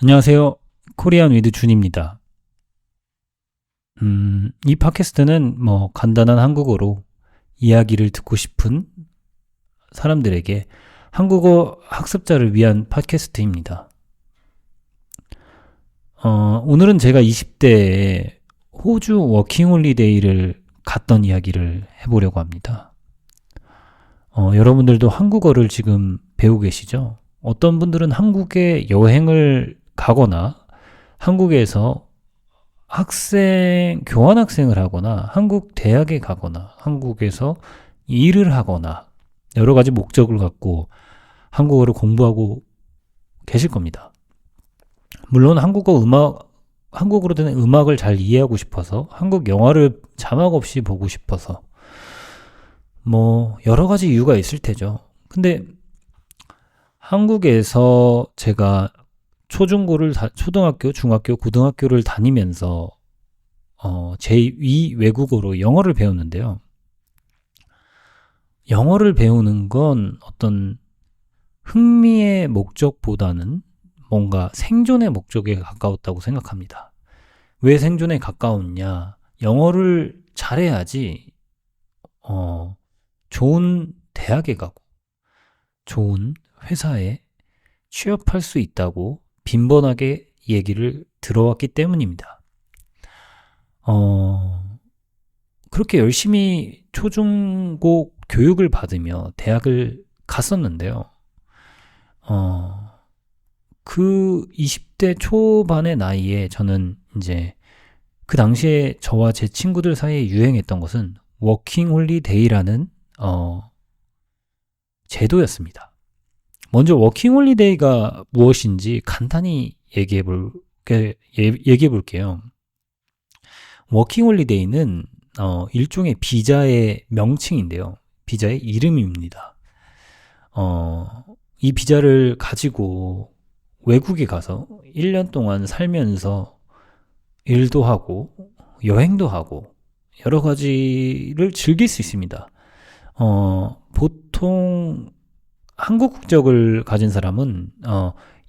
안녕하세요. 코리안 위드 준입니다. 이 팟캐스트는 간단한 한국어로 이야기를 듣고 싶은 사람들에게 한국어 학습자를 위한 팟캐스트입니다. 오늘은 제가 20대에 호주 워킹홀리데이를 갔던 이야기를 해보려고 합니다. 여러분들도 한국어를 지금 배우고 계시죠? 어떤 분들은 한국에 여행을 가거나 한국에서 교환학생을 하거나 한국 대학에 가거나 한국에서 일을 하거나 여러 가지 목적을 갖고 한국어를 공부하고 계실 겁니다. 물론 한국어로 된 음악을 잘 이해하고 싶어서 한국 영화를 자막 없이 보고 싶어서 여러 가지 이유가 있을 테죠. 근데 한국에서 제가 초등학교, 중학교, 고등학교를 다니면서 제2 외국어로 영어를 배웠는데요. 영어를 배우는 건 어떤 흥미의 목적보다는 뭔가 생존의 목적에 가까웠다고 생각합니다. 왜 생존에 가까웠냐? 영어를 잘해야지 좋은 대학에 가고 좋은 회사에 취업할 수 있다고 빈번하게 얘기를 들어왔기 때문입니다. 그렇게 열심히 초중고 교육을 받으며 대학을 갔었는데요. 그 20대 초반의 나이에 저는 이제 그 당시에 저와 제 친구들 사이에 유행했던 것은 워킹 홀리데이라는 제도였습니다. 먼저 워킹 홀리데이가 무엇인지 간단히 얘기해 볼게요. 워킹 홀리데이는 일종의 비자의 명칭인데요. 비자의 이름입니다. 이 비자를 가지고 외국에 가서 1년 동안 살면서 일도 하고 여행도 하고 여러 가지를 즐길 수 있습니다. 보통 한국 국적을 가진 사람은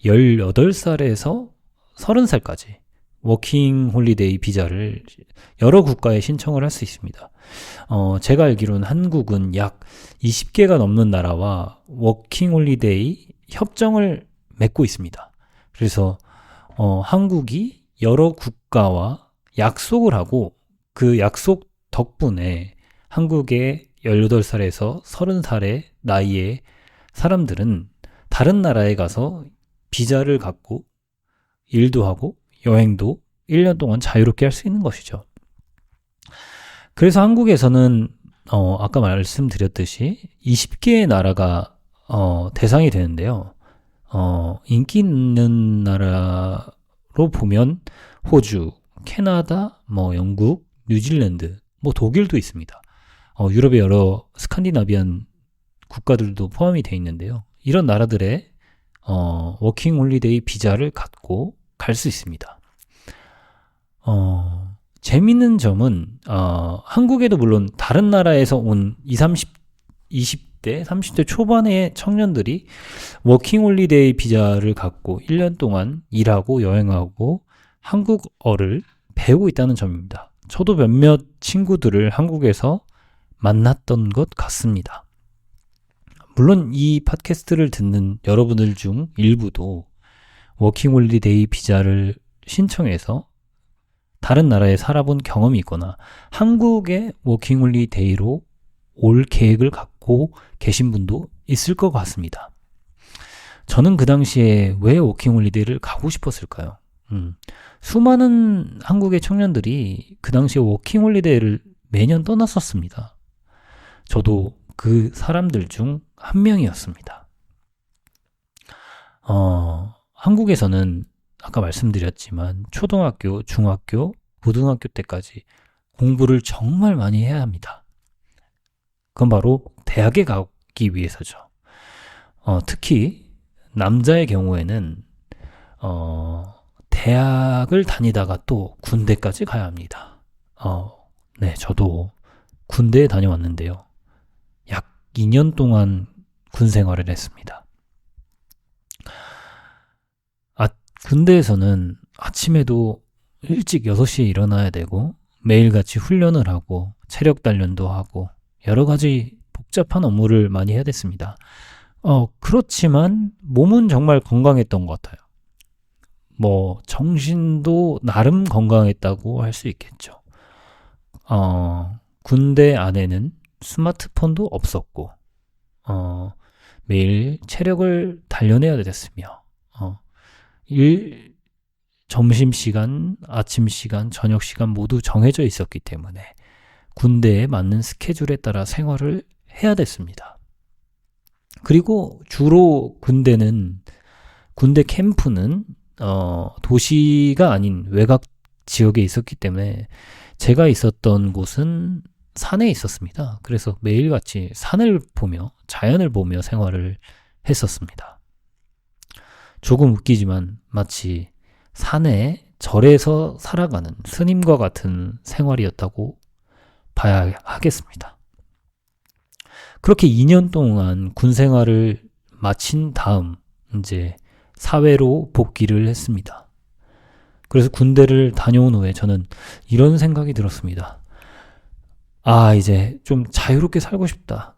18살에서 30살까지 워킹 홀리데이 비자를 여러 국가에 신청을 할 수 있습니다. 제가 알기로는 한국은 약 20개가 넘는 나라와 워킹 홀리데이 협정을 맺고 있습니다. 그래서 한국이 여러 국가와 약속을 하고 그 약속 덕분에 한국의 18살에서 30살의 나이에 사람들은 다른 나라에 가서 비자를 갖고 일도 하고 여행도 1년 동안 자유롭게 할 수 있는 것이죠. 그래서 한국에서는 아까 말씀드렸듯이 20개의 나라가 대상이 되는데요. 인기 있는 나라로 보면 호주, 캐나다, 영국, 뉴질랜드, 독일도 있습니다. 유럽의 여러 스칸디나비안 국가들도 포함이 되어 있는데요. 이런 나라들의 워킹 홀리데이 비자를 갖고 갈 수 있습니다. 재밌는 점은 한국에도 물론 다른 나라에서 온 20대, 30대 초반의 청년들이 워킹 홀리데이 비자를 갖고 1년 동안 일하고 여행하고 한국어를 배우고 있다는 점입니다. 저도 몇몇 친구들을 한국에서 만났던 것 같습니다. 물론 이 팟캐스트를 듣는 여러분들 중 일부도 워킹홀리데이 비자를 신청해서 다른 나라에 살아본 경험이 있거나 한국의 워킹홀리데이로 올 계획을 갖고 계신 분도 있을 것 같습니다. 저는 그 당시에 왜 워킹홀리데이를 가고 싶었을까요? 수많은 한국의 청년들이 그 당시에 워킹홀리데이를 매년 떠났었습니다. 저도 그 사람들 중 한 명이었습니다. 한국에서는 아까 말씀드렸지만 초등학교, 중학교, 고등학교 때까지 공부를 정말 많이 해야 합니다. 그건 바로 대학에 가기 위해서죠. 특히 남자의 경우에는 대학을 다니다가 또 군대까지 가야 합니다. 네, 저도 군대에 다녀왔는데요. 약 2년 동안 군 생활을 했습니다. 군대에서는 아침에도 일찍 6시에 일어나야 되고 매일같이 훈련을 하고 체력 단련도 하고 여러 가지 복잡한 업무를 많이 해야 됐습니다. 그렇지만 몸은 정말 건강했던 것 같아요. 정신도 나름 건강했다고 할 수 있겠죠. 군대 안에는 스마트폰도 없었고, 매일 체력을 단련해야 됐으며, 점심시간, 아침시간, 저녁시간 모두 정해져 있었기 때문에 군대에 맞는 스케줄에 따라 생활을 해야 됐습니다. 그리고 주로 군대 캠프는 도시가 아닌 외곽 지역에 있었기 때문에 제가 있었던 곳은 산에 있었습니다. 그래서 매일같이 산을 보며 자연을 보며 생활을 했었습니다. 조금 웃기지만 마치 산에 절에서 살아가는 스님과 같은 생활이었다고 봐야 하겠습니다. 그렇게 2년 동안 군 생활을 마친 다음 이제 사회로 복귀를 했습니다. 그래서 군대를 다녀온 후에 저는 이런 생각이 들었습니다. 이제 좀 자유롭게 살고 싶다.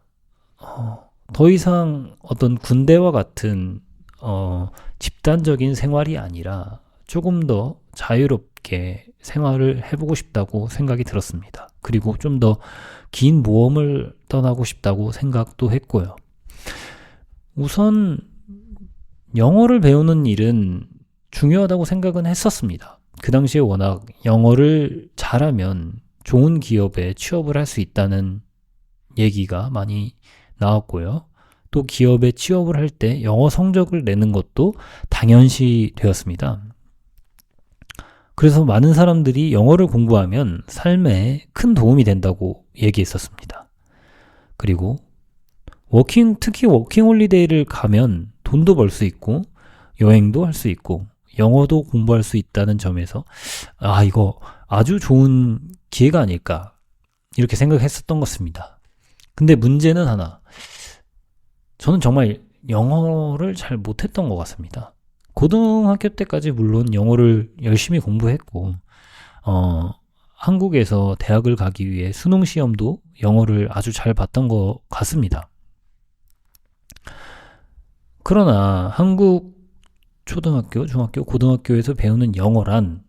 더 이상 어떤 군대와 같은 집단적인 생활이 아니라 조금 더 자유롭게 생활을 해보고 싶다고 생각이 들었습니다. 그리고 좀 더 긴 모험을 떠나고 싶다고 생각도 했고요. 우선 영어를 배우는 일은 중요하다고 생각은 했었습니다. 그 당시에 워낙 영어를 잘하면 좋은 기업에 취업을 할 수 있다는 얘기가 많이 나왔고요. 또 기업에 취업을 할 때 영어 성적을 내는 것도 당연시 되었습니다. 그래서 많은 사람들이 영어를 공부하면 삶에 큰 도움이 된다고 얘기했었습니다. 그리고 특히 워킹 홀리데이를 가면 돈도 벌 수 있고 여행도 할 수 있고 영어도 공부할 수 있다는 점에서 이거 아주 좋은 기회가 아닐까 이렇게 생각했었던 것입니다. 근데 문제는 하나, 저는 정말 영어를 잘 못했던 것 같습니다. 고등학교 때까지 물론 영어를 열심히 공부했고 한국에서 대학을 가기 위해 수능 시험도 영어를 아주 잘 봤던 것 같습니다. 그러나 한국 초등학교, 중학교, 고등학교에서 배우는 영어란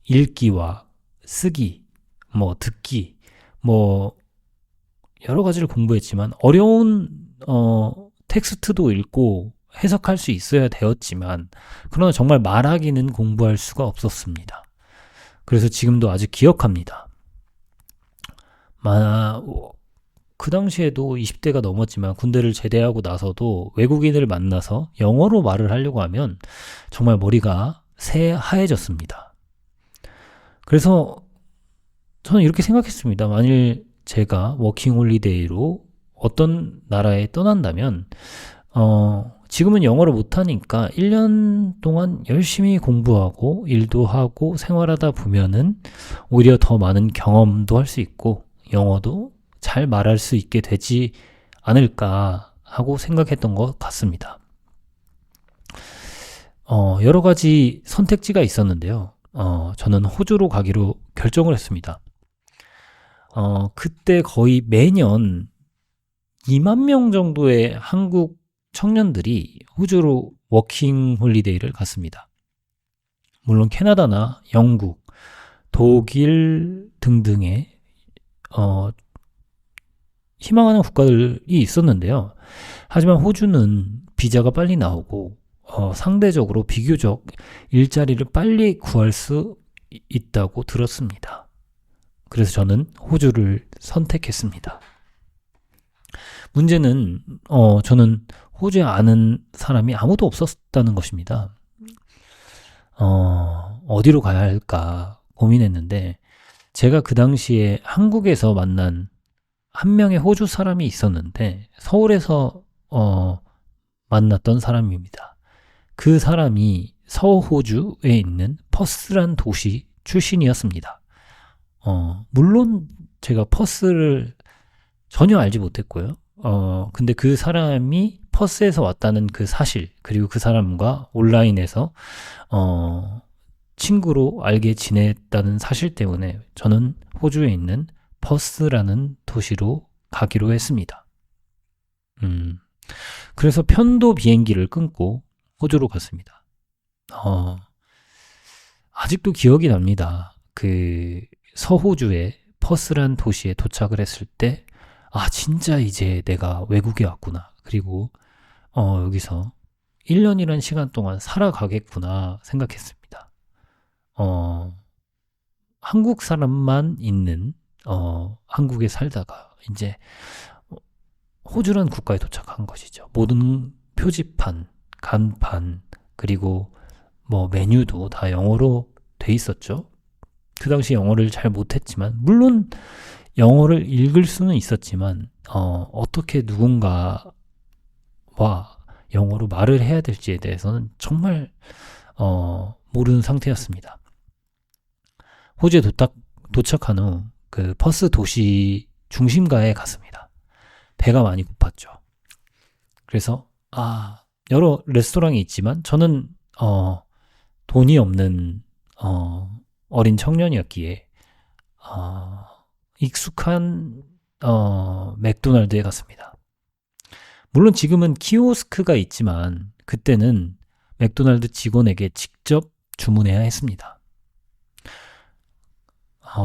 읽기와 쓰기, 듣기, 여러 가지를 공부했지만 어려운 텍스트도 읽고 해석할 수 있어야 되었지만 그러나 정말 말하기는 공부할 수가 없었습니다. 그래서 지금도 아직 기억합니다. 그 당시에도 20대가 넘었지만 군대를 제대하고 나서도 외국인을 만나서 영어로 말을 하려고 하면 정말 머리가 새하얘졌습니다. 그래서 저는 이렇게 생각했습니다. 만일 제가 워킹홀리데이로 어떤 나라에 떠난다면 지금은 영어를 못하니까 1년 동안 열심히 공부하고 일도 하고 생활하다 보면은 오히려 더 많은 경험도 할 수 있고 영어도 잘 말할 수 있게 되지 않을까 하고 생각했던 것 같습니다. 여러 가지 선택지가 있었는데요. 저는 호주로 가기로 결정을 했습니다. 그때 거의 매년 2만 명 정도의 한국 청년들이 호주로 워킹 홀리데이를 갔습니다. 물론 캐나다나 영국, 독일 등등의 희망하는 국가들이 있었는데요. 하지만 호주는 비자가 빨리 나오고 상대적으로 비교적 일자리를 빨리 구할 수 있다고 들었습니다. 그래서 저는 호주를 선택했습니다. 문제는 저는 호주에 아는 사람이 아무도 없었다는 것입니다. 어디로 가야 할까 고민했는데 제가 그 당시에 한국에서 만난 한 명의 호주 사람이 있었는데 서울에서 만났던 사람입니다. 그 사람이 서호주에 있는 퍼스란 도시 출신이었습니다. 물론 제가 퍼스를 전혀 알지 못했고요. 근데 그 사람이 퍼스에서 왔다는 그 사실, 그리고 그 사람과 온라인에서 친구로 알게 지냈다는 사실 때문에 저는 호주에 있는 퍼스라는 도시로 가기로 했습니다. 그래서 편도 비행기를 끊고 호주로 갔습니다. 아직도 기억이 납니다. 그 서호주의 퍼스란 도시에 도착을 했을 때, 진짜 이제 내가 외국에 왔구나. 그리고 여기서 1년이란 시간 동안 살아가겠구나 생각했습니다. 한국 사람만 있는 한국에 살다가 이제 호주란 국가에 도착한 것이죠. 모든 표지판, 간판, 그리고 뭐 메뉴도 다 영어로 돼 있었죠. 그 당시 영어를 잘 못했지만, 물론 영어를 읽을 수는 있었지만 어떻게 누군가와 영어로 말을 해야 될지에 대해서는 정말 모르는 상태였습니다. 호주에 도착한 후 그 퍼스 도시 중심가에 갔습니다. 배가 많이 고팠죠. 그래서 여러 레스토랑이 있지만 저는 돈이 없는 어린 청년이었기에 익숙한 맥도날드에 갔습니다. 물론 지금은 키오스크가 있지만 그때는 맥도날드 직원에게 직접 주문해야 했습니다.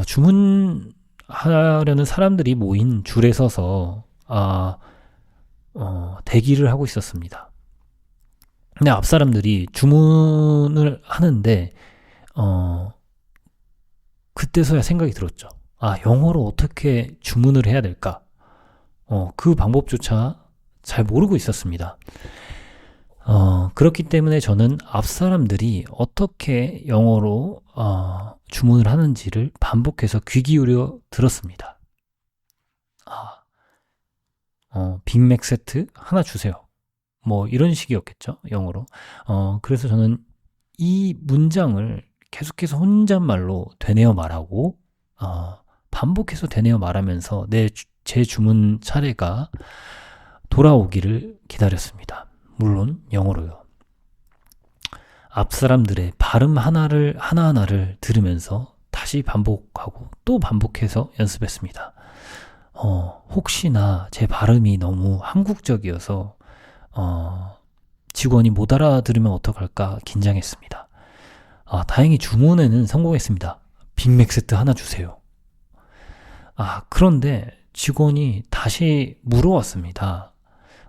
주문하려는 사람들이 모인 줄에 서서 대기를 하고 있었습니다. 근데 앞 사람들이 주문을 하는데 그때서야 생각이 들었죠. 영어로 어떻게 주문을 해야 될까? 그 방법조차 잘 모르고 있었습니다. 그렇기 때문에 저는 앞 사람들이 어떻게 영어로 주문을 하는지를 반복해서 귀 기울여 들었습니다. 빅맥 세트 하나 주세요. 뭐 이런 식이었겠죠, 영어로. 그래서 저는 이 문장을 계속해서 혼잣말로 되뇌어 말하고 반복해서 되뇌어 말하면서 제 주문 차례가 돌아오기를 기다렸습니다. 물론 영어로요. 앞 사람들의 발음 하나하나를 들으면서 다시 반복하고 또 반복해서 연습했습니다. 혹시나 제 발음이 너무 한국적이어서 직원이 못 알아들으면 어떡할까 긴장했습니다. 다행히 주문에는 성공했습니다. 빅맥 세트 하나 주세요. 그런데 직원이 다시 물어왔습니다.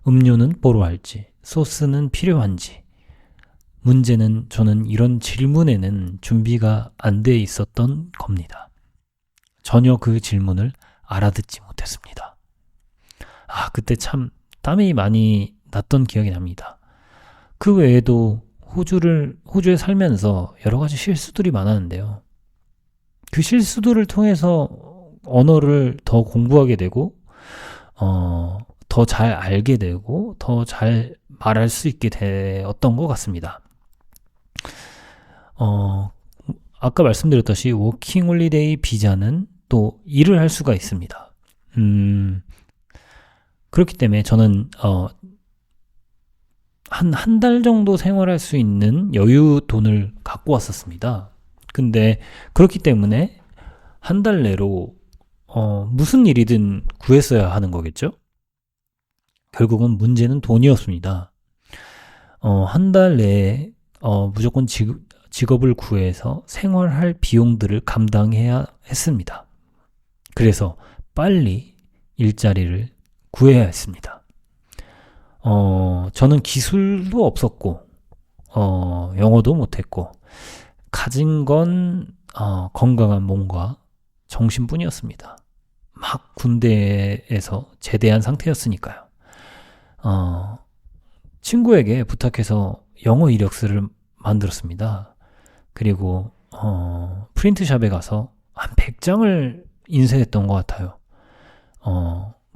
음료는 뭐로 할지, 소스는 필요한지. 문제는 저는 이런 질문에는 준비가 안 돼 있었던 겁니다. 전혀 그 질문을 알아듣지 못했습니다. 그때 참 땀이 많이 났던 기억이 납니다. 그 외에도 호주에 살면서 여러 가지 실수들이 많았는데요. 그 실수들을 통해서 언어를 더 공부하게 되고 더 잘 알게 되고 더 잘 말할 수 있게 되었던 것 같습니다. 아까 말씀드렸듯이 워킹 홀리데이 비자는 또 일을 할 수가 있습니다. 그렇기 때문에 저는 한 달 정도 생활할 수 있는 여유 돈을 갖고 왔었습니다. 근데 그렇기 때문에 한 달 내로 무슨 일이든 구했어야 하는 거겠죠? 결국은 문제는 돈이었습니다. 한 달 내에 무조건 직업을 구해서 생활할 비용들을 감당해야 했습니다. 그래서 빨리 일자리를 구해야 했습니다. 저는 기술도 없었고 영어도 못했고 가진 건 건강한 몸과 정신뿐이었습니다. 막 군대에서 제대한 상태였으니까요. 친구에게 부탁해서 영어 이력서를 만들었습니다. 그리고 프린트샵에 가서 한 100장을 인쇄했던 것 같아요.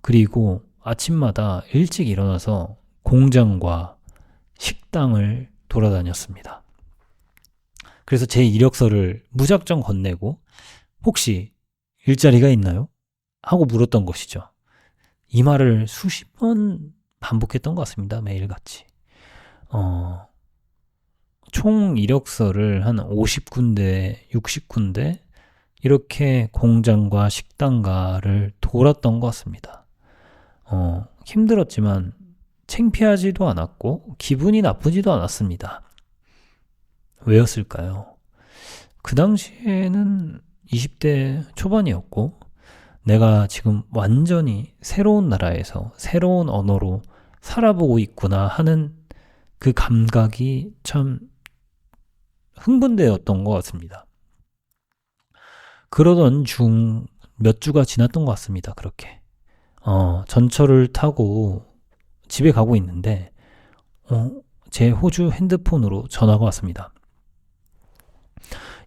그리고 아침마다 일찍 일어나서 공장과 식당을 돌아다녔습니다. 그래서 제 이력서를 무작정 건네고 혹시 일자리가 있나요? 하고 물었던 것이죠. 이 말을 수십 번 반복했던 것 같습니다. 매일같이. 총 이력서를 한 50군데, 60군데 이렇게 공장과 식당가를 돌았던 것 같습니다. 힘들었지만 창피하지도 않았고 기분이 나쁘지도 않았습니다. 왜였을까요? 그 당시에는 20대 초반이었고 내가 지금 완전히 새로운 나라에서 새로운 언어로 살아보고 있구나 하는 그 감각이 참 흥분되었던 것 같습니다. 그러던 중 몇 주가 지났던 것 같습니다. 그렇게 전철을 타고 집에 가고 있는데 제 호주 핸드폰으로 전화가 왔습니다.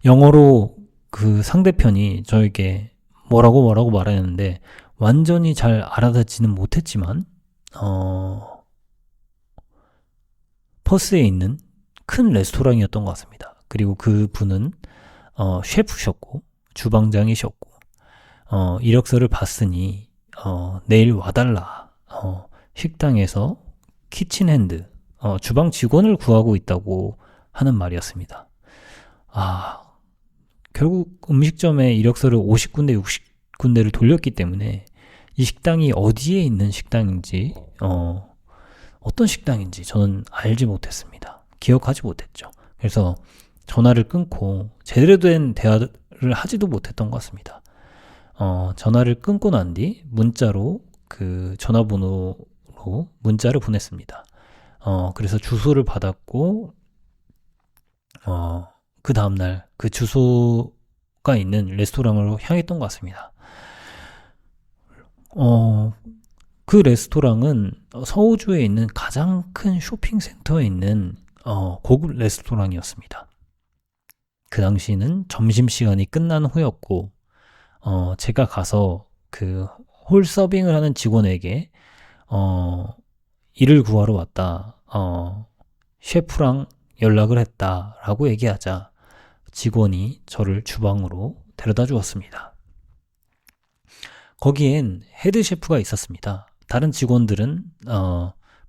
영어로 그 상대편이 저에게 뭐라고 말하는데 완전히 잘 알아듣지는 못했지만 퍼스에 있는 큰 레스토랑이었던 것 같습니다. 그리고 그 분은 셰프셨고 주방장이셨고 이력서를 봤으니 내일 와달라. 식당에서 키친핸드 주방 직원을 구하고 있다고 하는 말이었습니다. 결국 음식점에 이력서를 50군데, 60군데를 돌렸기 때문에 이 식당이 어디에 있는 식당인지, 어떤 식당인지 저는 알지 못했습니다. 기억하지 못했죠. 그래서 전화를 끊고 제대로 된 대화를 하지도 못했던 것 같습니다. 전화를 끊고 난 뒤 문자로 그 전화번호로 문자를 보냈습니다. 그래서 주소를 받았고, 그 다음날 그 주소가 있는 레스토랑으로 향했던 것 같습니다. 그 레스토랑은 서호주에 있는 가장 큰 쇼핑센터에 있는 고급 레스토랑이었습니다. 그 당시는 점심시간이 끝난 후였고 제가 가서 그 홀 서빙을 하는 직원에게 일을 구하러 왔다. 셰프랑 연락을 했다라고 얘기하자 직원이 저를 주방으로 데려다 주었습니다. 거기엔 헤드 셰프가 있었습니다. 다른 직원들은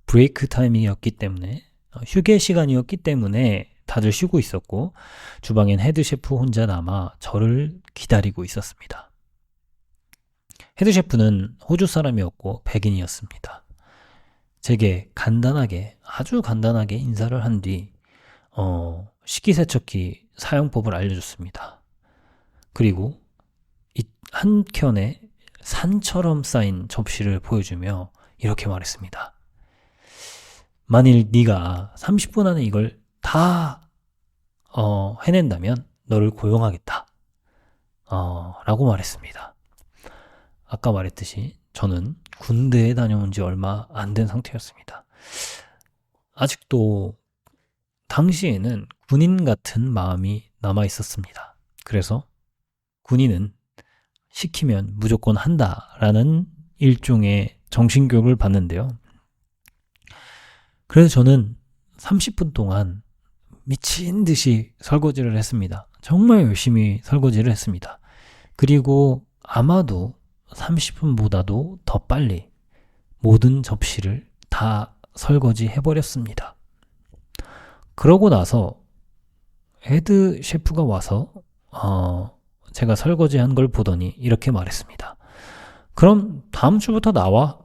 브레이크 타임이었기 때문에 휴게 시간이었기 때문에 다들 쉬고 있었고 주방엔 헤드 셰프 혼자 남아 저를 기다리고 있었습니다. 헤드 셰프는 호주 사람이었고 백인이었습니다. 제게 아주 간단하게 인사를 한 뒤 식기세척기 사용법을 알려줬습니다. 그리고 이 한켠에 산처럼 쌓인 접시를 보여주며 이렇게 말했습니다. 만일 네가 30분 안에 이걸 다 해낸다면 너를 고용하겠다. 라고 말했습니다. 아까 말했듯이 저는 군대에 다녀온 지 얼마 안 된 상태였습니다. 아직도 당시에는 군인 같은 마음이 남아 있었습니다. 그래서 군인은 시키면 무조건 한다라는 일종의 정신교육을 받는데요. 그래서 저는 30분 동안 미친 듯이 설거지를 했습니다. 정말 열심히 설거지를 했습니다. 그리고 아마도 30분보다도 더 빨리 모든 접시를 다 설거지 해버렸습니다. 그러고 나서 헤드 셰프가 와서 제가 설거지한 걸 보더니 이렇게 말했습니다. 그럼 다음 주부터 나와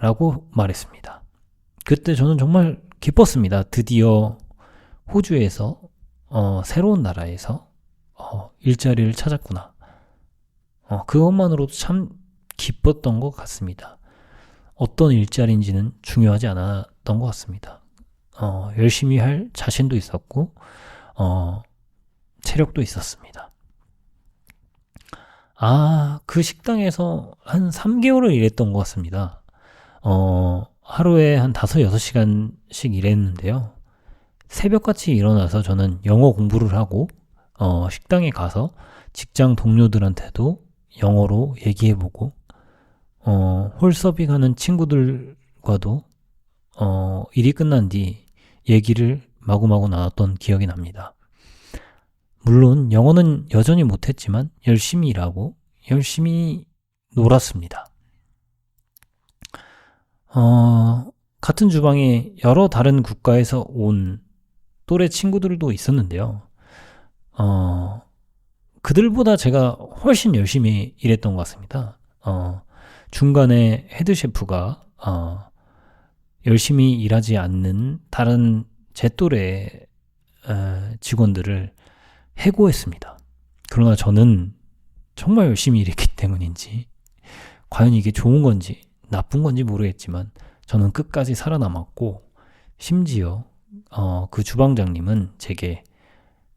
라고 말했습니다. 그때 저는 정말 기뻤습니다. 드디어 호주에서 새로운 나라에서 일자리를 찾았구나. 그것만으로도 참 기뻤던 것 같습니다. 어떤 일자리인지는 중요하지 않았던 것 같습니다. 열심히 할 자신도 있었고 체력도 있었습니다. 그 식당에서 한 3개월을 일했던 것 같습니다. 하루에 한 5, 6시간씩 일했는데요. 새벽같이 일어나서 저는 영어 공부를 하고 식당에 가서 직장 동료들한테도 영어로 얘기해보고 홀서빙하는 친구들과도 일이 끝난 뒤 얘기를 마구마구 나눴던 기억이 납니다. 물론 영어는 여전히 못했지만 열심히 일하고 열심히 놀았습니다. 같은 주방에 여러 다른 국가에서 온 또래 친구들도 있었는데요. 그들보다 제가 훨씬 열심히 일했던 것 같습니다. 중간에 헤드 셰프가 열심히 일하지 않는 다른 제 또래 직원들을 해고했습니다. 그러나 저는 정말 열심히 일했기 때문인지 과연 이게 좋은 건지 나쁜 건지 모르겠지만 저는 끝까지 살아남았고, 심지어 그 주방장님은 제게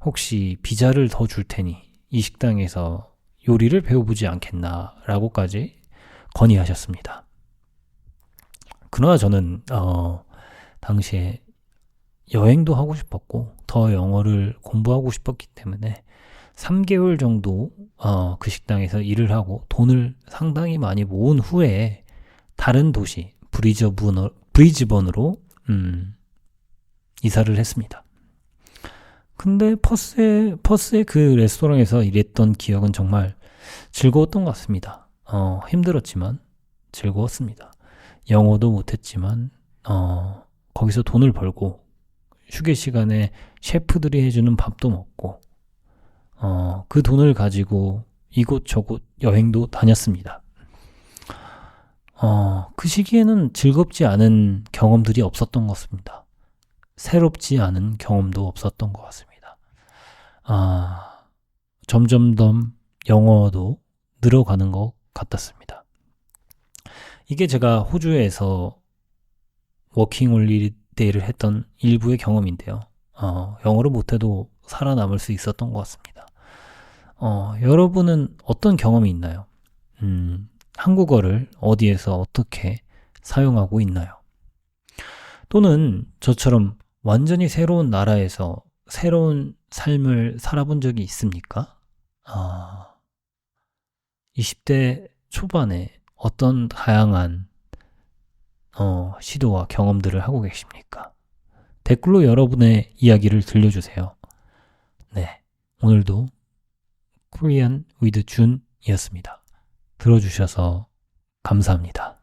혹시 비자를 더 줄 테니 이 식당에서 요리를 배워보지 않겠나라고까지 건의하셨습니다. 그러나 저는 당시에 여행도 하고 싶었고 더 영어를 공부하고 싶었기 때문에 3개월 정도 그 식당에서 일을 하고 돈을 상당히 많이 모은 후에 다른 도시 브리즈번으로 이사를 했습니다. 근데 퍼스의 그 레스토랑에서 일했던 기억은 정말 즐거웠던 것 같습니다. 힘들었지만 즐거웠습니다. 영어도 못했지만 거기서 돈을 벌고 휴게 시간에 셰프들이 해주는 밥도 먹고 그 돈을 가지고 이곳저곳 여행도 다녔습니다. 그 시기에는 즐겁지 않은 경험들이 없었던 것 같습니다. 새롭지 않은 경험도 없었던 것 같습니다. 점점 더 영어도 늘어가는 것 같았습니다. 이게 제가 호주에서 워킹 홀리데이를 했던 일부의 경험인데요. 영어를 못해도 살아남을 수 있었던 것 같습니다. 여러분은 어떤 경험이 있나요? 한국어를 어디에서 어떻게 사용하고 있나요? 또는 저처럼 완전히 새로운 나라에서 새로운 삶을 살아본 적이 있습니까? 20대 초반에 어떤 다양한 시도와 경험들을 하고 계십니까? 댓글로 여러분의 이야기를 들려주세요. 네, 오늘도 Korean with Jun이었습니다. 들어주셔서 감사합니다.